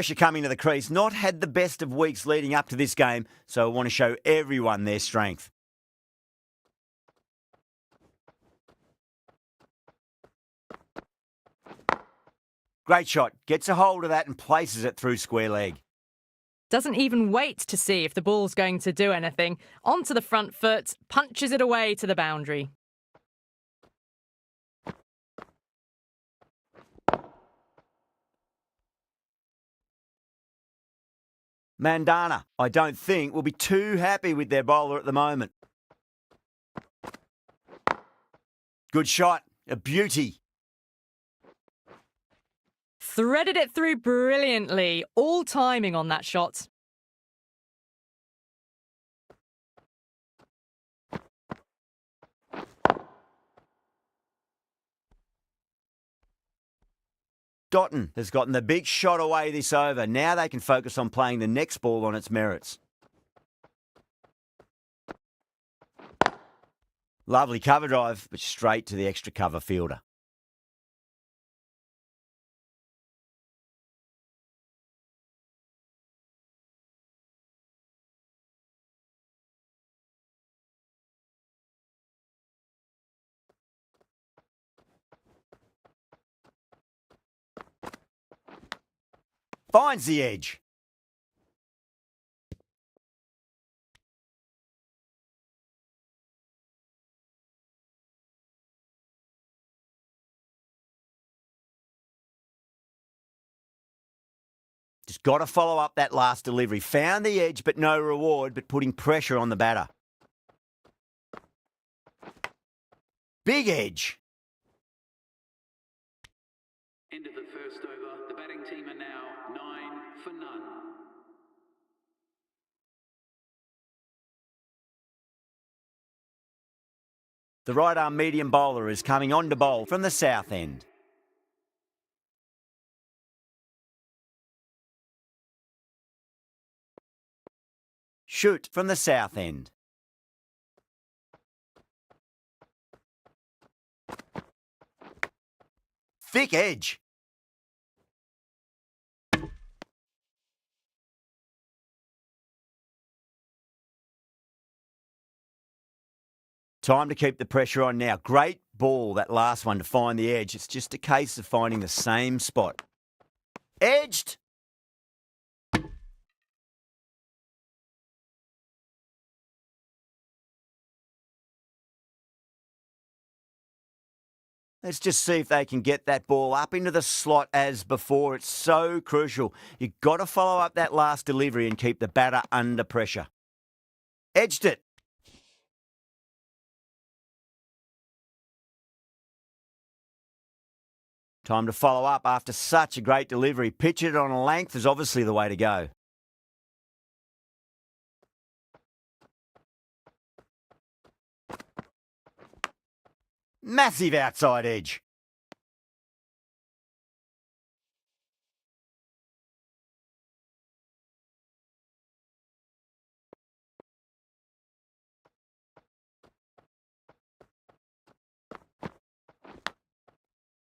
Pressure coming to the crease, not had the best of weeks leading up to this game, so I want to show everyone their strength. Great shot, gets a hold of that and places it through square leg. Doesn't even wait to see if the ball's going to do anything. Onto the front foot, punches it away to the boundary. Mandana, I don't think, will be too happy with their bowler at the moment. Good shot, a beauty. Threaded it through brilliantly. All timing on that shot. Dotton has gotten the big shot away this over. Now they can focus on playing the next ball on its merits. Lovely cover drive, but straight to the extra cover fielder. Finds the edge. Just got to follow up that last delivery. Found the edge, but no reward, but putting pressure on the batter. Big edge. End of the first over. The batting team are now 9 for none. The right-arm medium bowler is coming on to bowl from the south end. Shoot from the south end. Thick edge. Time to keep the pressure on now. Great ball, that last one, to find the edge. It's just a case of finding the same spot. Edged. Let's just see if they can get that ball up into the slot as before. It's so crucial. You've got to follow up that last delivery and keep the batter under pressure. Edged it. Time to follow up after such a great delivery. Pitch it on a length is obviously the way to go. Massive outside edge.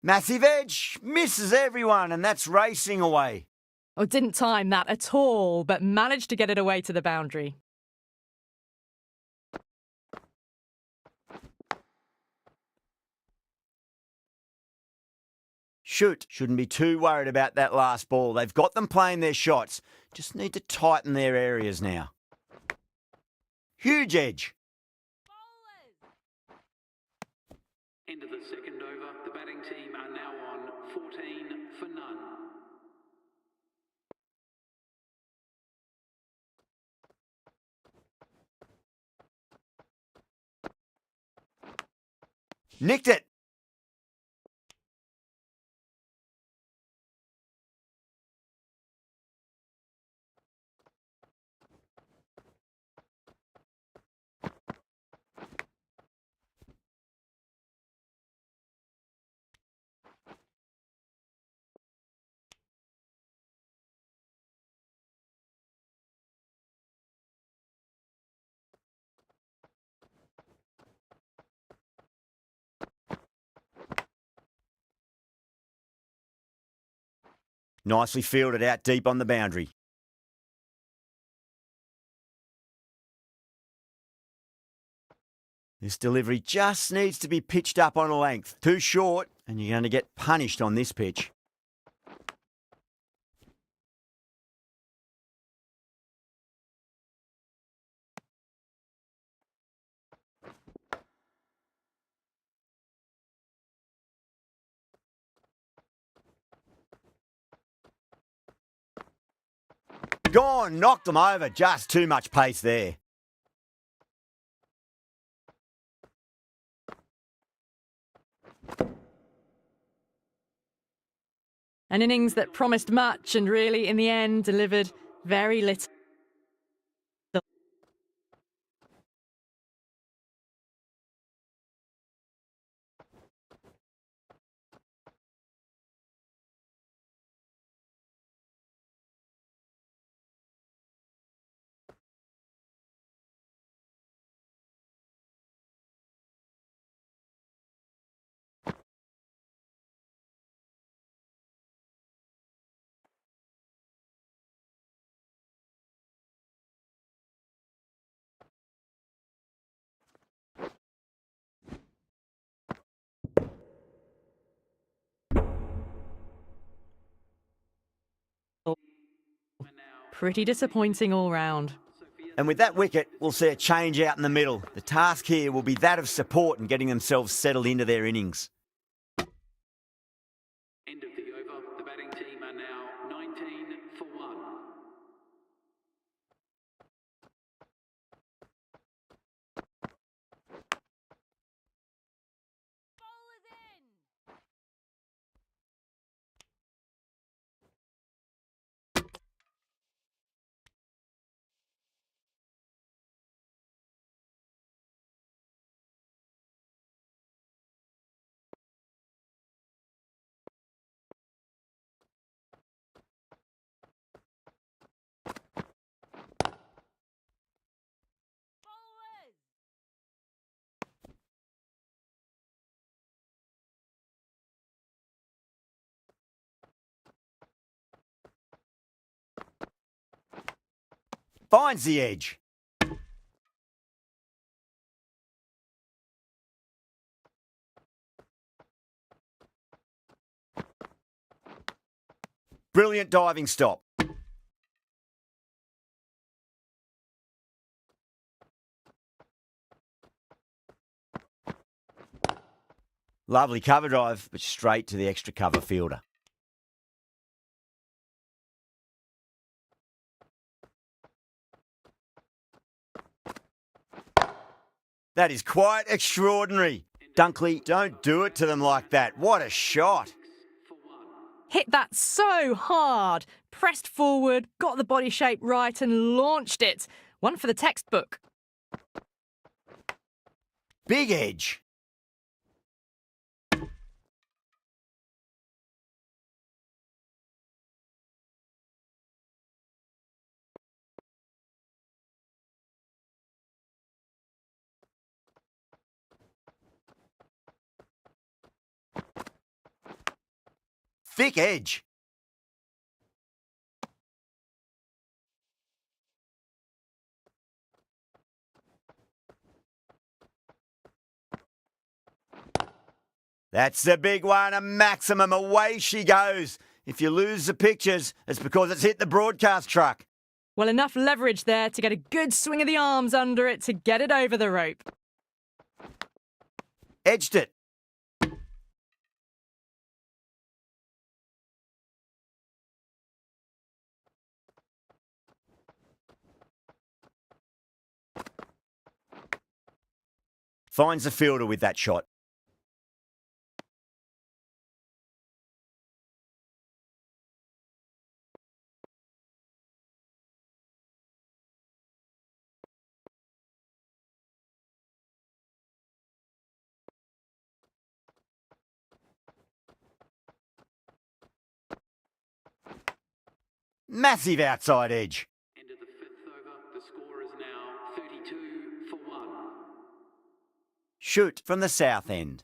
Massive edge, misses everyone, and that's racing away. Oh, didn't time that at all, but managed to get it away to the boundary. Shoot, shouldn't be too worried about that last ball. They've got them playing their shots. Just need to tighten their areas now. Huge edge. End of the second over. The batting team are now on 14 for none. Nicked it. Nicely fielded out deep on the boundary. This delivery just needs to be pitched up on a length. Too short, and you're going to get punished on this pitch. Gone, knocked them over. Just too much pace there. An innings that promised much and really, in the end, delivered very little. Pretty disappointing all round. And with that wicket, we'll see a change out in the middle. The task here will be that of support and getting themselves settled into their innings. End of the over. The batting team are now 19 for 1. Finds the edge. Brilliant diving stop. Lovely cover drive, but straight to the extra cover fielder. That is quite extraordinary. Dunkley, don't do it to them like that. What a shot. Hit that so hard, pressed forward, got the body shape right and launched it. One for the textbook. Big edge. Thick edge. That's the big one, a maximum. Away she goes. If you lose the pictures, it's because it's hit the broadcast truck. Well, enough leverage there to get a good swing of the arms under it to get it over the rope. Edged it. Finds the fielder with that shot. Massive outside edge. End of the 5th over. The score is now 32 for 1. Shoot from the south end.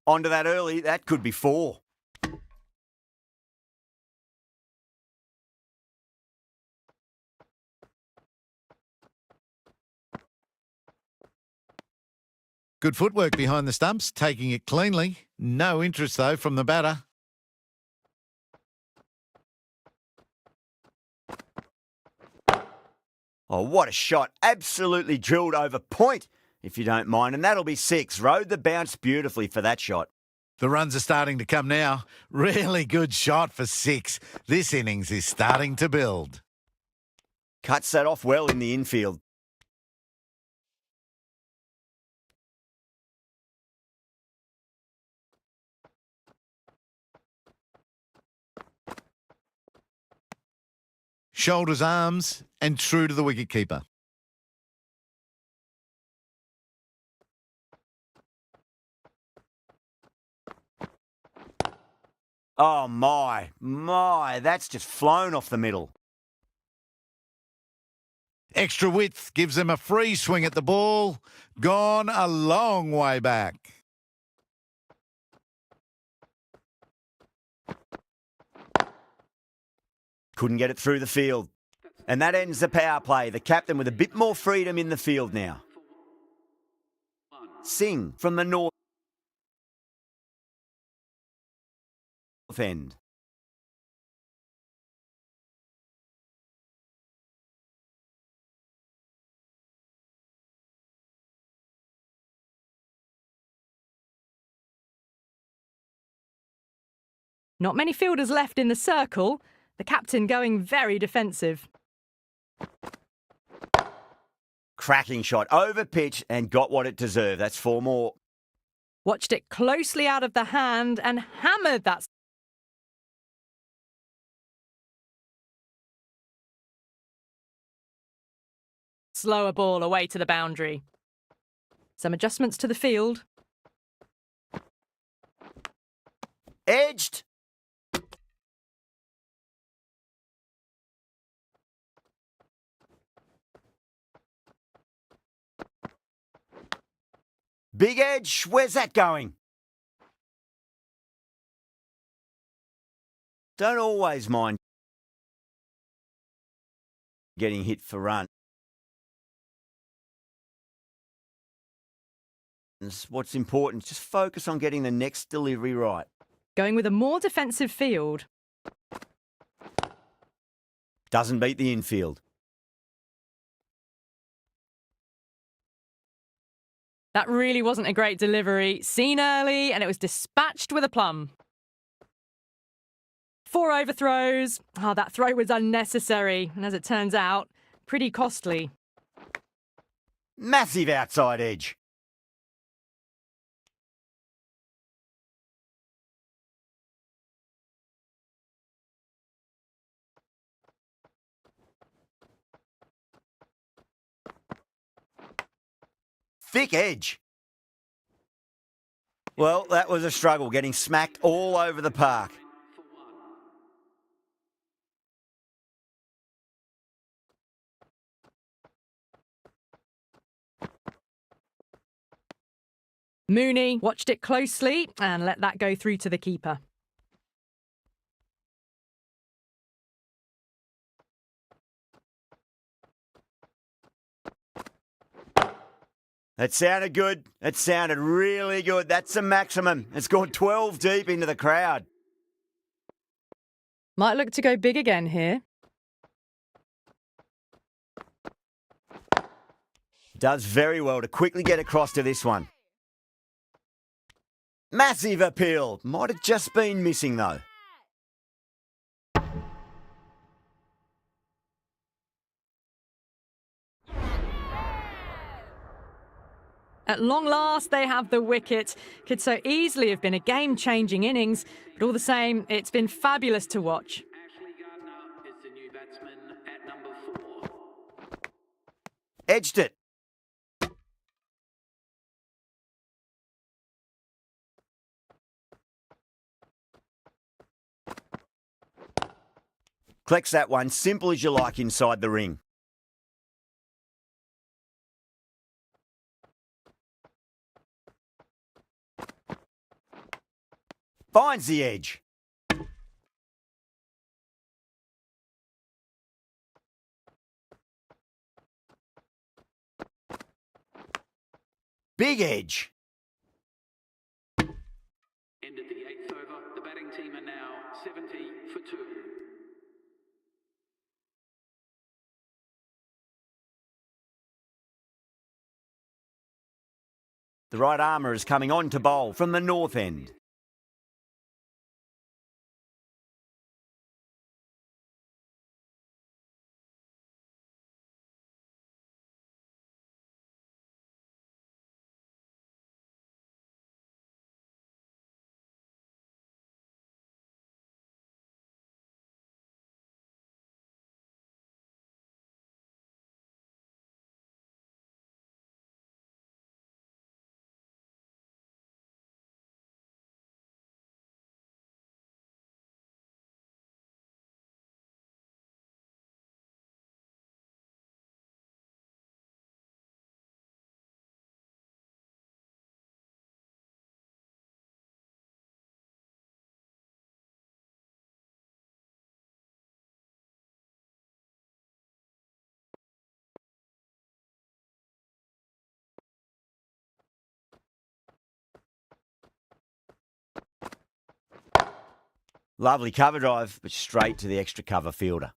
Onto that early, that could be 4. Good footwork behind the stumps, taking it cleanly. No interest, though, from the batter. Oh, what a shot. Absolutely drilled over point, if you don't mind. And that'll be 6. Rode the bounce beautifully for that shot. The runs are starting to come now. Really good shot for 6. This innings is starting to build. Cuts that off well in the infield. Shoulders, arms, and true to the wicketkeeper. Oh, my, that's just flown off the middle. Extra width gives them a free swing at the ball. Gone a long way back. Couldn't get it through the field. And that ends the power play. The captain with a bit more freedom in the field now. Singh from the north end. Not many fielders left in the circle. The captain going very defensive. Cracking shot. Over pitch and got what it deserved. That's 4 more. Watched it closely out of the hand and hammered that slower ball away to the boundary. Some adjustments to the field. Edged. Big edge. Where's that going? Don't always mind getting hit for run. What's important, just focus on getting the next delivery right. Going with a more defensive field. Doesn't beat the infield. That really wasn't a great delivery. Seen early and it was dispatched with a plum. 4 overthrows. Oh, that throw was unnecessary. And as it turns out, pretty costly. Massive outside edge. Thick edge. Well, that was a struggle, getting smacked all over the park. Mooney watched it closely and let that go through to the keeper. That sounded good. It sounded really good. That's the maximum. It's gone 12 deep into the crowd. Might look to go big again here. Does very well to quickly get across to this one. Massive appeal. Might have just been missing though. At long last, they have the wicket. Could so easily have been a game-changing innings, but all the same, it's been fabulous to watch. Ashley Gardner is the new batsman at number 4. Edged it. Collects that one, simple as you like inside the ring. Finds the edge. Big edge. End of the 8th over. The batting team are now 70 for 2. The right armour is coming on to bowl from the north end. Lovely cover drive, but straight to the extra cover fielder.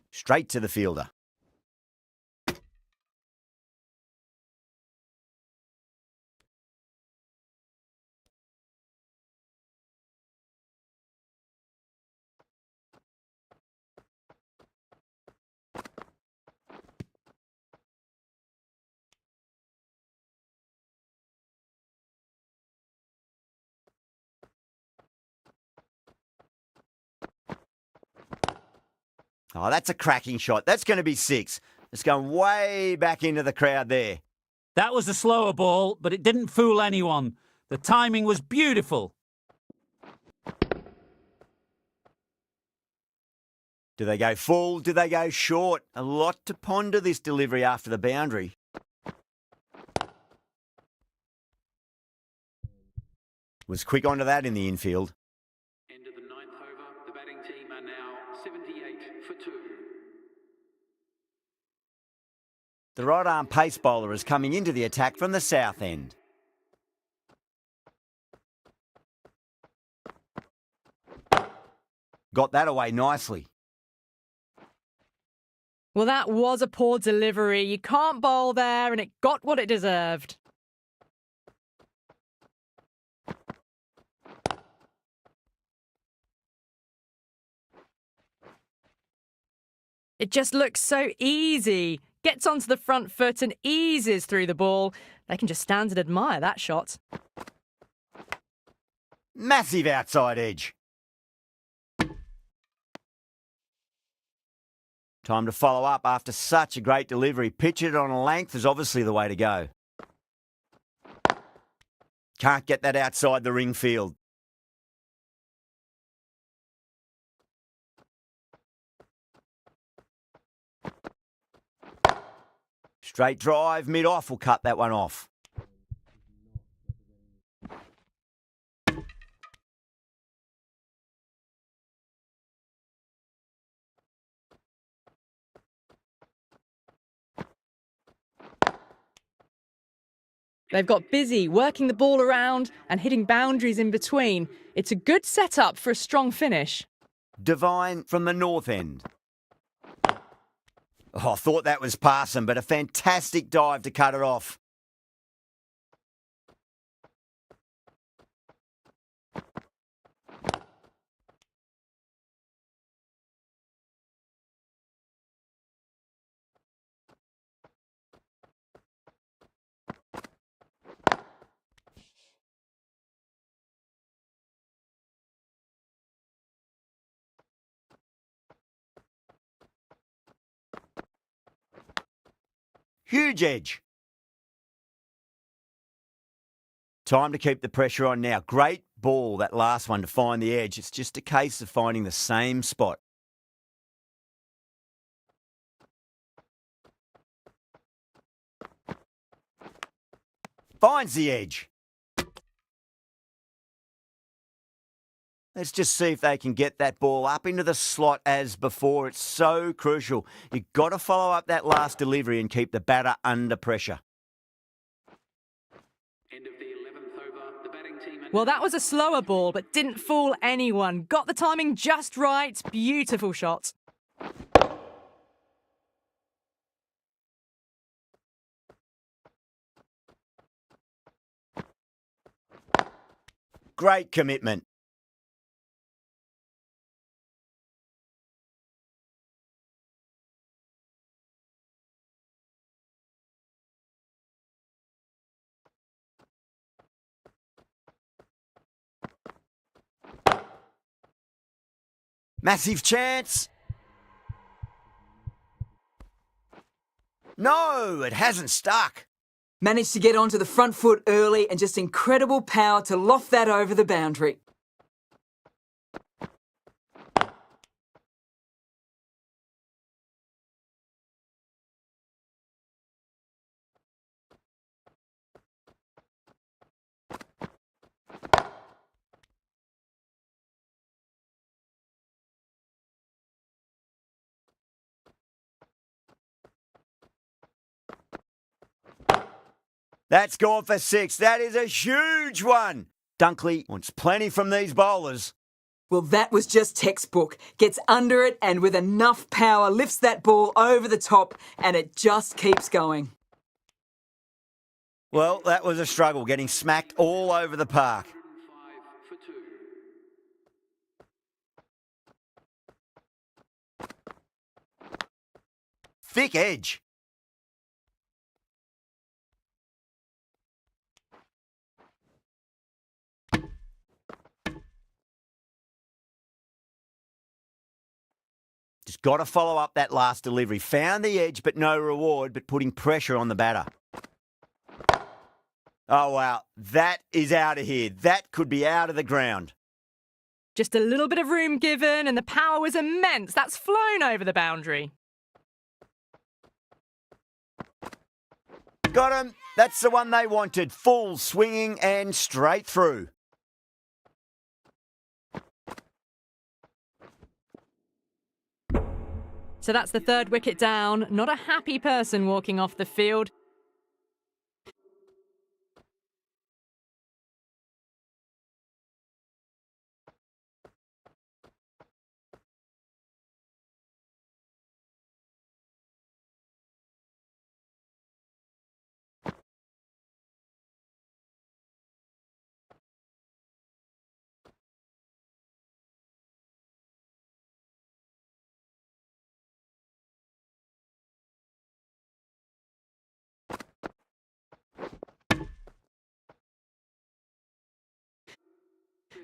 Straight to the fielder. Oh, that's a cracking shot. That's going to be 6. It's going way back into the crowd there. That was a slower ball, but it didn't fool anyone. The timing was beautiful. Do they go full? Do they go short? A lot to ponder this delivery after the boundary. Was quick onto that in the infield. End of the 9th over. The batting team are now 78 for 2. The right arm pace bowler is coming into the attack from the south end. Got that away nicely. Well, that was a poor delivery. You can't bowl there, and it got what it deserved. It just looks so easy. Gets onto the front foot and eases through the ball. They can just stand and admire that shot. Massive outside edge. Time to follow up after such a great delivery. Pitch it on a length is obviously the way to go. Can't get that outside the ring field. Straight drive, mid-off will cut that one off. They've got busy working the ball around and hitting boundaries in between. It's a good setup for a strong finish. Divine from the north end. Oh, I thought that was passing, but a fantastic dive to cut it off. Huge edge. Time to keep the pressure on now. Great ball, that last one, to find the edge. It's just a case of finding the same spot. Finds the edge. Let's just see if they can get that ball up into the slot as before. It's so crucial. You've got to follow up that last delivery and keep the batter under pressure. End of the 11th over. The batting team are Well, that was a slower ball, but didn't fool anyone. Got the timing just right. Beautiful shot. Great commitment. Massive chance. No, it hasn't stuck. Managed to get onto the front foot early and just incredible power to loft that over the boundary. That's gone for 6. That is a huge one. Dunkley wants plenty from these bowlers. Well, that was just textbook. Gets under it and with enough power lifts that ball over the top and it just keeps going. Well, that was a struggle, getting smacked all over the park. 105 for 2. Thick edge. Just got to follow up that last delivery. Found the edge, but no reward, but putting pressure on the batter. Oh, wow. That is out of here. That could be out of the ground. Just a little bit of room given, and the power was immense. That's flown over the boundary. Got him. That's the one they wanted. Full swinging and straight through. So that's the third wicket down. Not a happy person walking off the field.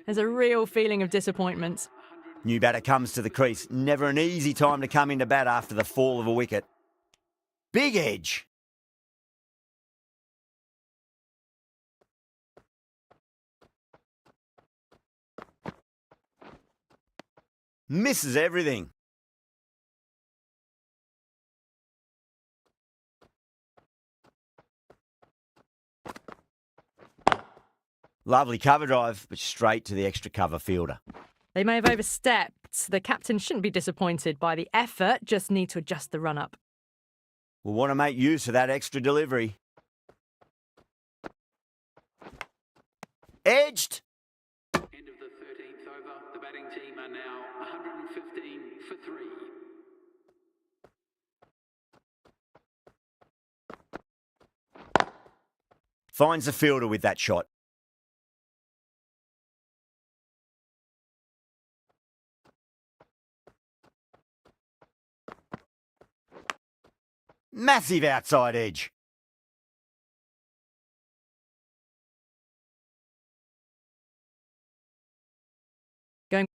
There's a real feeling of disappointment. New batter comes to the crease. Never an easy time to come into bat after the fall of a wicket. Big edge. Misses everything. Lovely cover drive, but straight to the extra cover fielder. They may have overstepped. The captain shouldn't be disappointed by the effort, just need to adjust the run-up. We'll want to make use of that extra delivery. Edged. End of the 13th over. The batting team are now 115 for 3. Finds the fielder with that shot. Massive outside edge. Going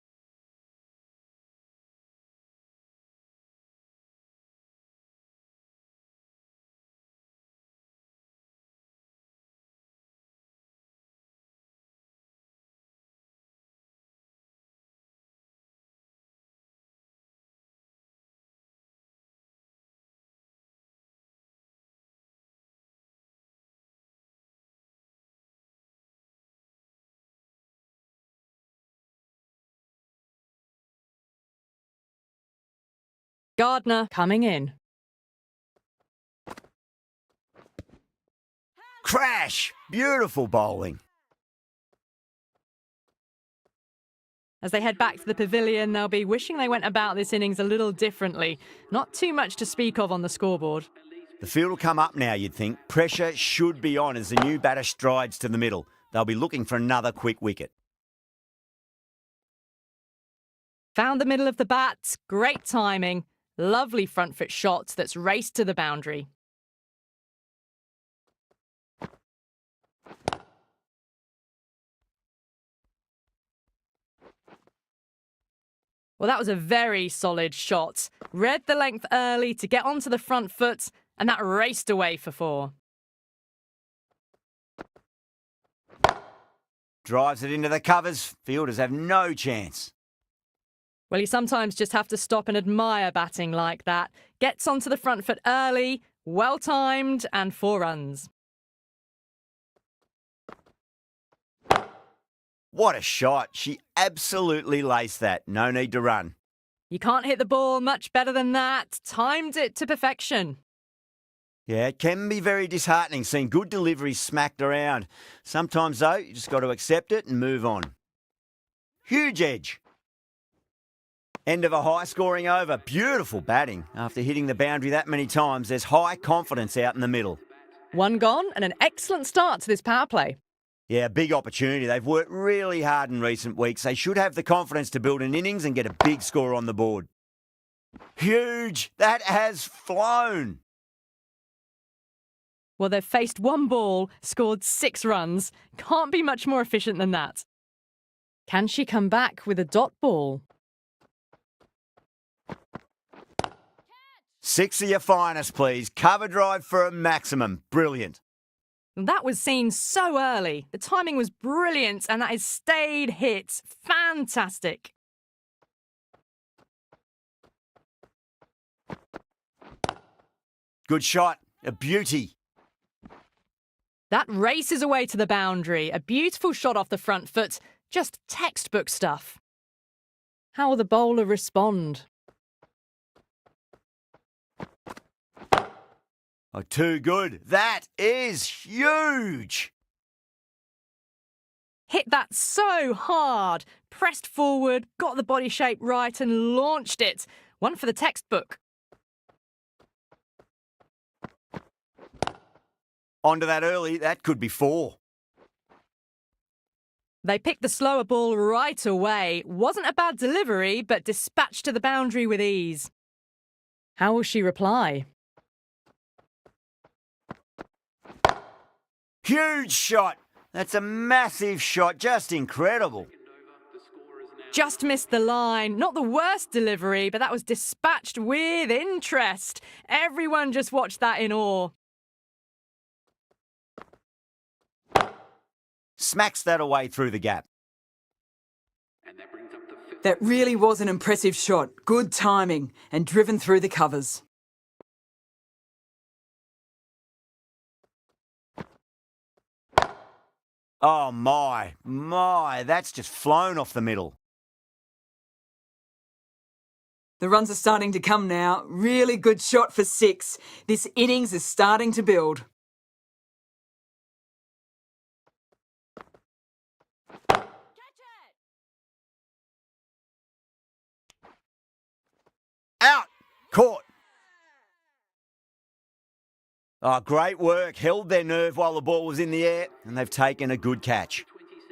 Gardner coming in. Crash! Beautiful bowling. As they head back to the pavilion, they'll be wishing they went about this innings a little differently. Not too much to speak of on the scoreboard. The field will come up now, you'd think. Pressure should be on as the new batter strides to the middle. They'll be looking for another quick wicket. Found the middle of the bat. Great timing. Lovely front foot shot that's raced to the boundary. Well, that was a very solid shot. Read the length early to get onto the front foot, and that raced away for 4. Drives it into the covers. Fielders have no chance. Well, you sometimes just have to stop and admire batting like that. Gets onto the front foot early, well timed, and 4 runs. What a shot. She absolutely laced that. No need to run. You can't hit the ball much better than that. Timed it to perfection. Yeah, it can be very disheartening seeing good deliveries smacked around. Sometimes, though, you just got to accept it and move on. Huge edge. End of a high-scoring over. Beautiful batting. After hitting the boundary that many times, there's high confidence out in the middle. 1 gone and an excellent start to this power play. Yeah, big opportunity. They've worked really hard in recent weeks. They should have the confidence to build an innings and get a big score on the board. Huge! That has flown! Well, they've faced 1 ball, scored 6 runs. Can't be much more efficient than that. Can she come back with a dot ball? 6 of your finest, please. Cover drive for a maximum. Brilliant. That was seen so early. The timing was brilliant, and that is stayed hits. Fantastic. Good shot. A beauty. That races away to the boundary. A beautiful shot off the front foot. Just textbook stuff. How will the bowler respond? Oh, too good. That is huge. Hit that so hard. Pressed forward, got the body shape right and launched it. One for the textbook. Onto that early. That could be 4. They picked the slower ball right away. Wasn't a bad delivery, but dispatched to the boundary with ease. How will she reply? Huge shot. That's a massive shot. Just incredible. Just missed the line. Not the worst delivery, but that was dispatched with interest. Everyone just watched that in awe. Smacks that away through the gap. And that brings up the 5th. That really was an impressive shot. Good timing and driven through the covers. Oh, my. That's just flown off the middle. The runs are starting to come now. Really good shot for 6. This innings is starting to build. Out. Caught. Oh, great work. Held their nerve while the ball was in the air, and they've taken a good catch.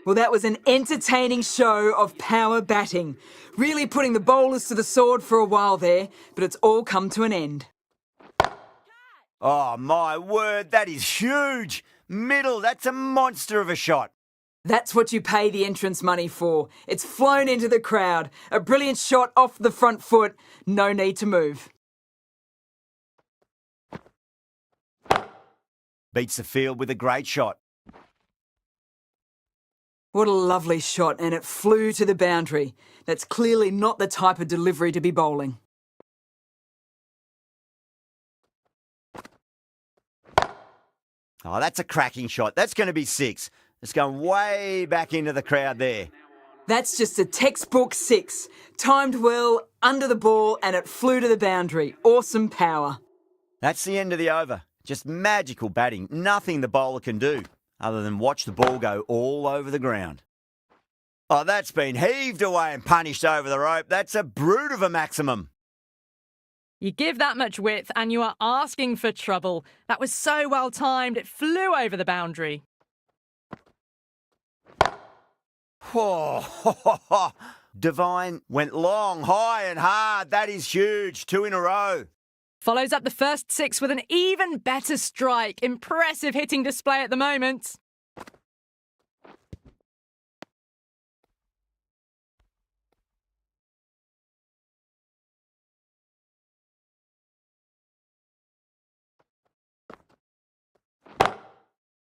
Well, that was an entertaining show of power batting. Really putting the bowlers to the sword for a while there, but it's all come to an end. Oh, my word. That is huge. Middle. That's a monster of a shot. That's what you pay the entrance money for. It's flown into the crowd. A brilliant shot off the front foot. No need to move. Beats the field with a great shot. What a lovely shot, and it flew to the boundary. That's clearly not the type of delivery to be bowling. Oh, that's a cracking shot. That's going to be 6. It's going way back into the crowd there. That's just a textbook 6. Timed well, under the ball and it flew to the boundary. Awesome power. That's the end of the over. Just magical batting. Nothing the bowler can do other than watch the ball go all over the ground. Oh, that's been heaved away and punished over the rope. That's a brute of a maximum. You give that much width and you are asking for trouble. That was so well timed, it flew over the boundary. Whoa. Divine went long, high and hard. That is huge. 2 in a row. Follows up the first 6 with an even better strike. Impressive hitting display at the moment.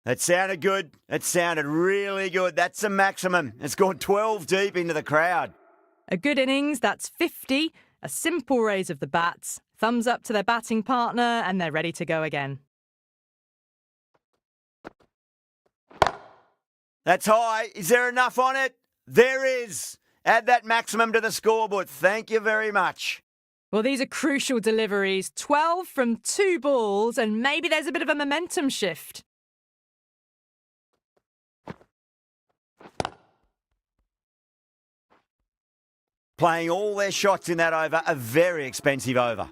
It sounded good. It sounded really good. That's a maximum. It's gone 12 deep into the crowd. A good innings, that's 50. A simple raise of the bats. Thumbs up to their batting partner and they're ready to go again. That's high. Is there enough on it? There is. Add that maximum to the scoreboard. Thank you very much. Well, these are crucial deliveries. 12 from 2 balls and maybe there's a bit of a momentum shift. Playing all their shots in that over, a very expensive over.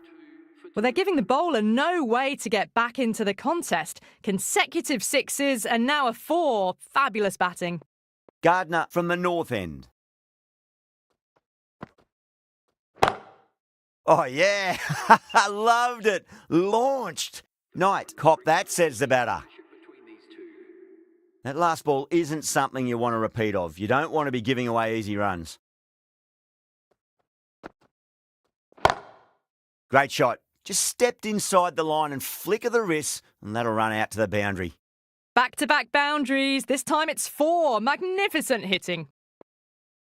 Well, they're giving the bowler no way to get back into the contest. Consecutive 6s and now a 4. Fabulous batting. Gardner from the north end. Oh, yeah. I loved it. Launched. Knight, cop that, says the batter. That last ball isn't something you want to repeat of. You don't want to be giving away easy runs. Great shot. Just stepped inside the line and flicker the wrist, and that'll run out to the boundary. Back-to-back boundaries. This time it's 4. Magnificent hitting.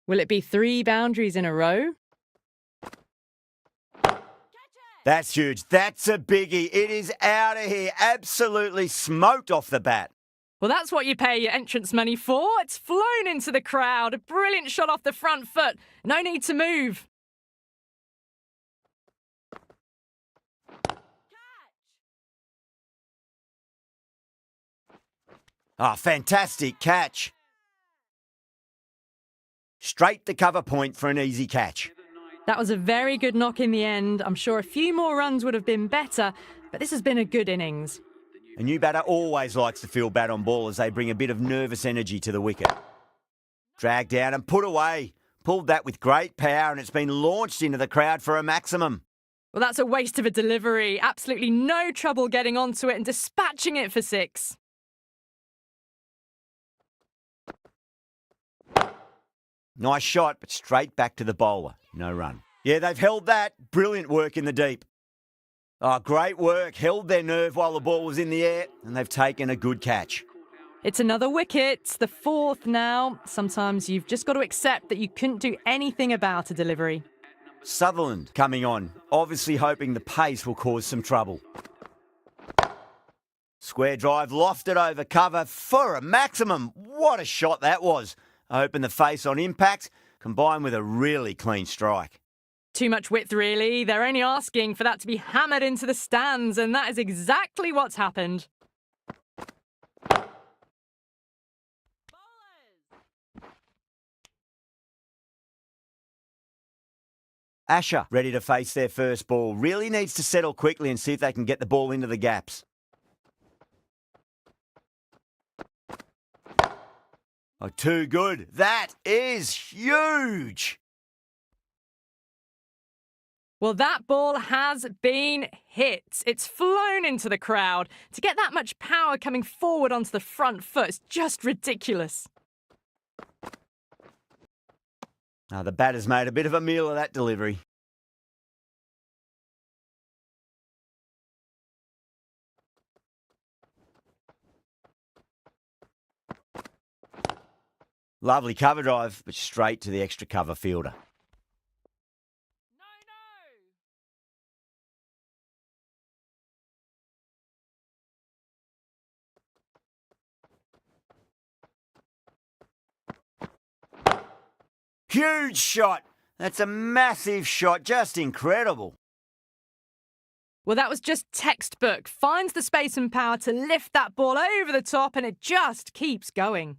Will it be 3 boundaries in a row? That's huge. That's a biggie. It is out of here. Absolutely smoked off the bat. Well, that's what you pay your entrance money for. It's flown into the crowd. A brilliant shot off the front foot. No need to move. Oh, fantastic catch. Straight to cover point for an easy catch. That was a very good knock in the end. I'm sure a few more runs would have been better, but this has been a good innings. A new batter always likes to feel bat on ball as they bring a bit of nervous energy to the wicket. Dragged down and put away. Pulled that with great power and it's been launched into the crowd for a maximum. Well, that's a waste of a delivery. Absolutely no trouble getting onto it and dispatching it for 6. Nice shot, but straight back to the bowler. No run. Yeah, they've held that. Brilliant work in the deep. Oh, great work. Held their nerve while the ball was in the air, and they've taken a good catch. It's another wicket, the 4th now. Sometimes you've just got to accept that you couldn't do anything about a delivery. Sutherland coming on, obviously hoping the pace will cause some trouble. Square drive lofted over cover for a maximum. What a shot that was. Open the face on impact, combined with a really clean strike. Too much width, really. They're only asking for that to be hammered into the stands, and that is exactly what's happened. Asher, ready to face their first ball, really needs to settle quickly and see if they can get the ball into the gaps. Oh, too good. That is huge. Well, that ball has been hit. It's flown into the crowd. To get that much power coming forward onto the front foot is just ridiculous. Oh, the batter's made a bit of a meal of that delivery. Lovely cover drive, but straight to the extra cover fielder. Huge shot. That's a massive shot, just incredible. Well, that was just textbook. Finds the space and power to lift that ball over the top, and it just keeps going.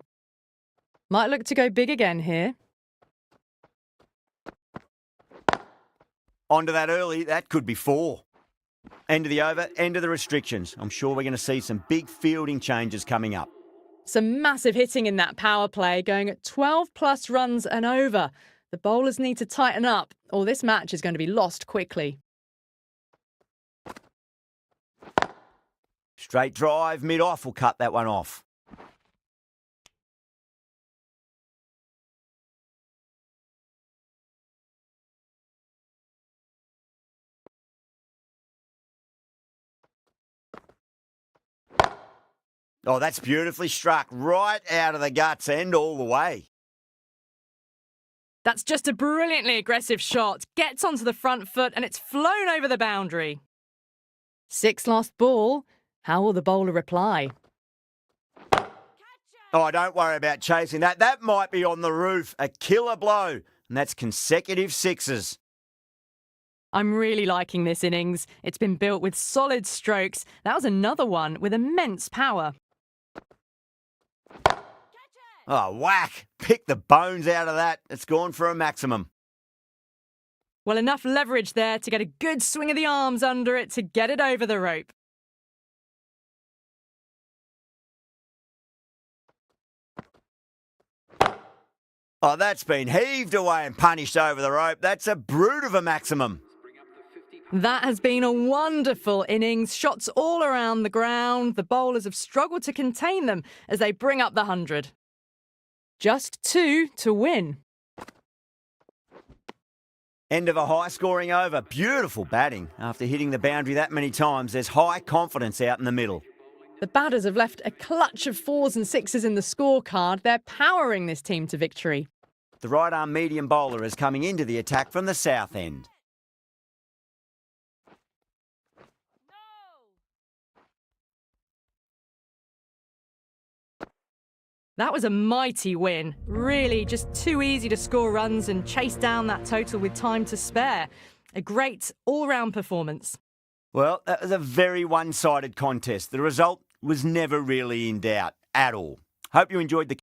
Might look to go big again here. Onto that early, that could be 4. End of the over, end of the restrictions. I'm sure we're going to see some big fielding changes coming up. Some massive hitting in that power play, going at 12 plus runs and over. The bowlers need to tighten up, or this match is going to be lost quickly. Straight drive, mid-off will cut that one off. Oh, that's beautifully struck, right out of the guts and all the way. That's just a brilliantly aggressive shot. Gets onto the front foot and it's flown over the boundary. 6 last ball. How will the bowler reply? Oh, don't worry about chasing that. That might be on the roof. A killer blow. And that's consecutive 6s. I'm really liking this innings. It's been built with solid strokes. That was another one with immense power. Oh, whack. Pick the bones out of that. It's gone for a maximum. Well, enough leverage there to get a good swing of the arms under it to get it over the rope. Oh, that's been heaved away and punished over the rope. That's a brute of a maximum. That has been a wonderful innings. Shots all around the ground. The bowlers have struggled to contain them as they bring up the 100. Just 2 to win. End of a high-scoring over. Beautiful batting. After hitting the boundary that many times, there's high confidence out in the middle. The batters have left a clutch of 4s and 6s in the scorecard. They're powering this team to victory. The right-arm medium bowler is coming into the attack from the south end. That was a mighty win. Really, just too easy to score runs and chase down that total with time to spare. A great all-round performance. Well, that was a very one-sided contest. The result was never really in doubt at all. Hope you enjoyed the